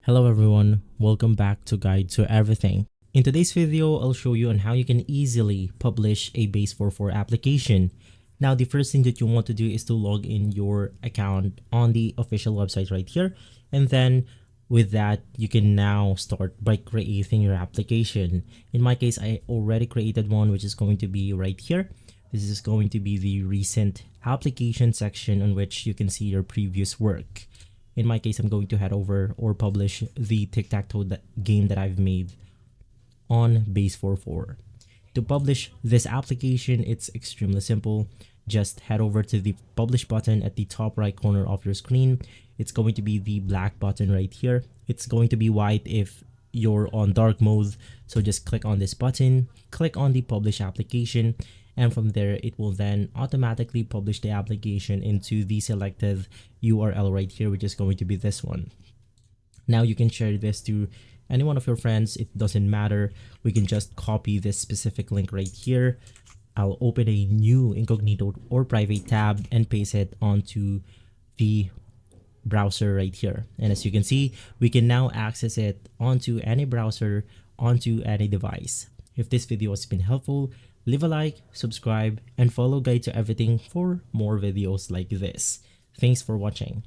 Hello everyone, welcome back to Guide to Everything. In today's video, I'll show you on how you can easily publish a Base44 application. Now, the first thing that you want to do is to log in your account on the official website right here. And then with that, you can now start by creating your application. In my case, I already created one, which is going to be right here. This is going to be the recent application section on which you can see your previous work. In my case, I'm going to head over or publish the tic-tac-toe game that I've made on Base44. To publish this application, it's extremely simple. Just head over to the publish button at the top right corner of your screen. It's going to be the black button right here. It's going to be white if you're on dark mode. So just click on this button, click on the publish application, and from there, it will then automatically publish the application into the selected URL right here, which is going to be this one. Now you can share this to any one of your friends. It doesn't matter. We can just copy this specific link right here. I'll open a new incognito or private tab and paste it onto the browser right here. And as you can see, we can now access it onto any browser, onto any device. If this video has been helpful, leave a like, subscribe, and follow Guide to Everything for more videos like this. Thanks for watching.